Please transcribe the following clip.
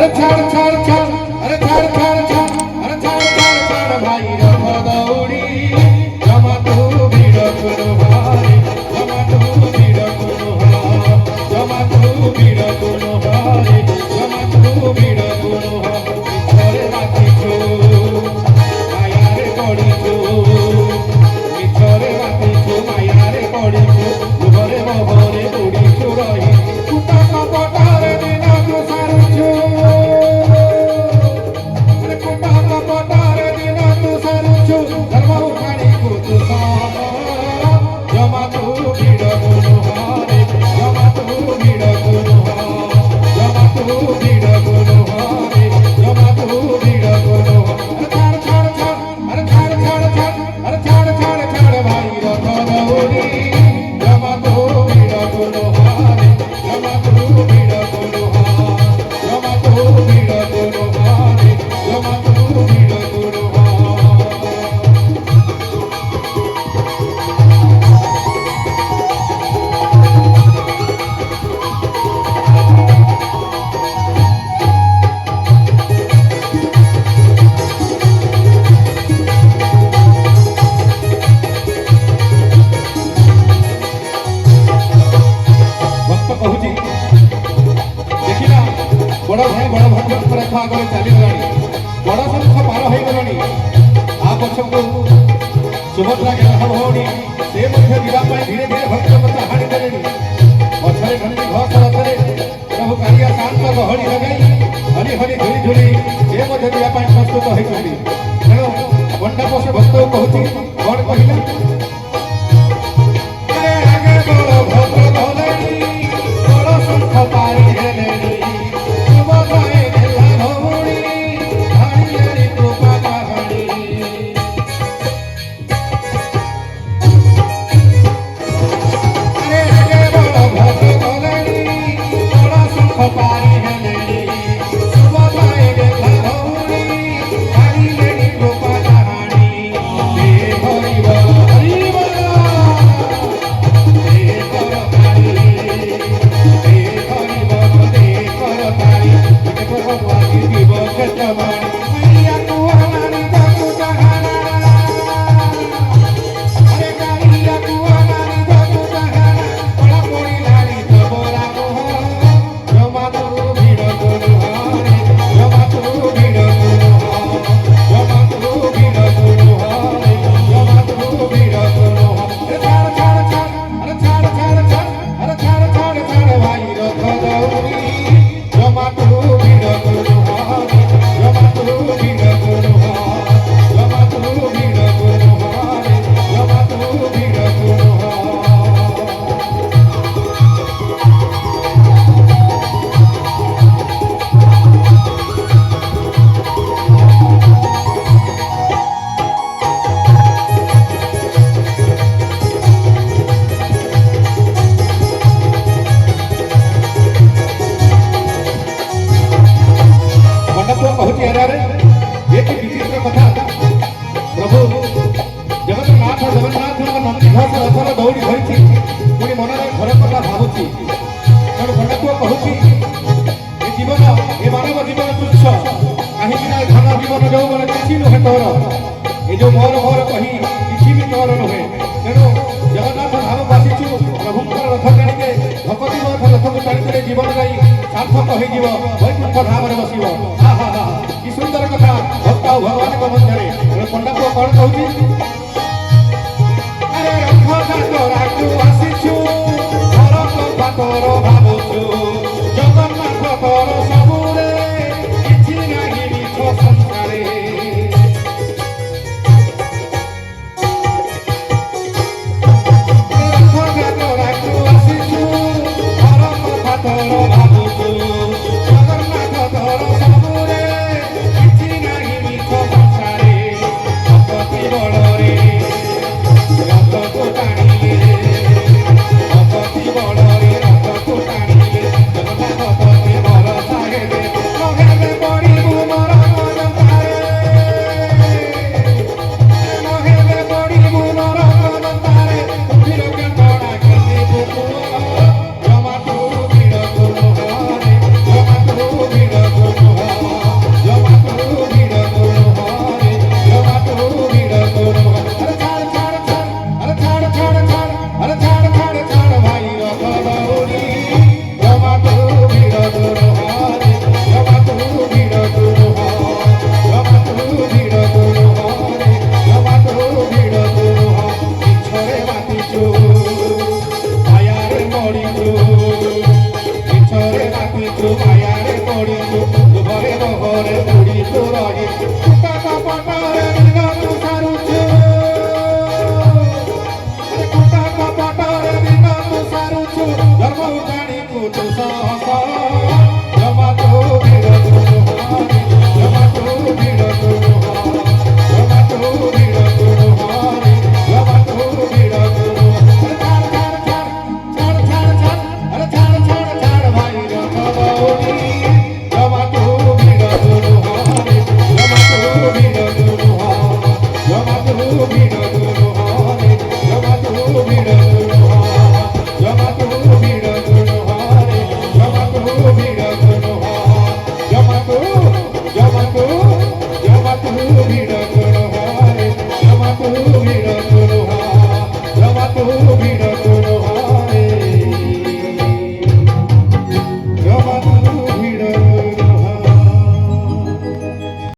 अरे छाड़ छाड़ छाड़ अरे छाड़ छाड़ छाड़ अरे छाड़ छाड़ छाड़ भाई रथ दौड़ी जमा तू भीड़ कुलहारे जमा तू भीड़ कुलहारे जमा तू भीड़ कुलहारे जमा तू भीड़ कुलहारे मिछरे राखी छो मायारे पड़ी छो मिछरे राखी छो मायारे पड़ी छो लुहरे बहरे बुड़ी छो रही कुटा कपटारे दिन तू सारुछु अरे कुटा कपटारे दिन तू सारुछु धर्म उखाड़ी को तू सारा जमा तू भीड़ कुलहारे जमा तू भीड़ कुलहारे जमा तू भीड़ कुलहारे जमा तू भीड़ कुलहारे छाड़ छाड़ छाड़ अरे छाड़ छाड़ छाड़ अरे छाड़ छाड़ छाड़ भाई रथ दौड़ी जमा तू भीड़ कुलहारे जमा तू भीड़ कुलहारे जमा तू भीड़ कुलहारे जमा तू भीड़ कुलहारे भक्त कहूची देखिला बड़ भाई बड़ भक्त रेखा आगे चली गलानी बड़ संख पार हो गलानी आ पछकू सुभद्रा के भौणी से मध्य जीवा पाई धीरे धीरे भक्त मत हाड़ी देलेनी पछरे घंटी घस रथरे प्रभु कालिया शांत गहड़ी लगाई हरि हरि झुली झुली से मध्य जीवा पाई प्रस्तुत होइछथि तेणु मंडप से भक्त कहूची कोन कहिला अरे आगे बड़ भक्त भलेनी बड़ संख पारी हेलेनी सुभद्राए देला भौणी हाड़ी हाड़ी कृपा कहानी अरे आगे बड़ भक्त भलेनी बड़ संख पारी हेलेनी सुभद्राए देला भौणी हाड़ी हाड़ी कृपा कहानी हे हरिव हरिव हे करतारी हे हरिव हे करतारी हे भगवान जीव क्षतवाणी मैया कुआवानी जगु जहाना अरे गाइया कुआवानी जगु जहाना बड़ा पोड़ी लाली तबोरा मोह जमा तू भीड़ कुलहारे जमा तू भीड़ कुलहारे जमा तू भीड़ कुलहारे जमा तू भीड़ कुलहारे छाड़ छाड़ छाड़ अरे छाड़ छाड़ छाड़ अरे छाड़ छाड़ छाड़ भाई रथ दौड़ी जमा तू भीड़ कुलहारे जमा तू भीड़ कुलहारे जमा तू भीड़ कुलहारे जमा तू भीड़ कुलहारे मंडप कहूची अरे ये कि विचित्र कथा प्रभु जगन्नाथ जगन्नाथ नंदीघोष रथर दौड़ी धरी पुणी मनरे घर कथा भावुची तेणु मंडप कहूची ए जीवन ए मानव जीवन तुच्छ कहीं धन जीवन यौवन किसी नुहे तोर ये जो मोर मोर कही किसी भी तोर नुहे तेणु जगन्नाथ धाम बासीचु प्रभुंकर रथ टाणिके भक्ति रथ रथ को टाणी जीवन गाई सार्थक हो वैकुंठ धाम बसव हा हा हा कि सुंदर कथा भक्त और भगवान मध्य पंडा पुआ कौन कहूँ अरे रथ तोरा तू आसीचु घर कथा तोर भावुचु जगन्नाथ तोर सबुरे किछि नाही मिछ संसारे रथ तोरा तू आसीचु घर कथा तोर भावुचु जगन्नाथ तोर ଜମାକୁ ଜମାକୁ ଭିଡ଼ କର ହାରେ ଜମାକୁ ଭିଡ଼ କର ଜମାକୁ ଭିଡ଼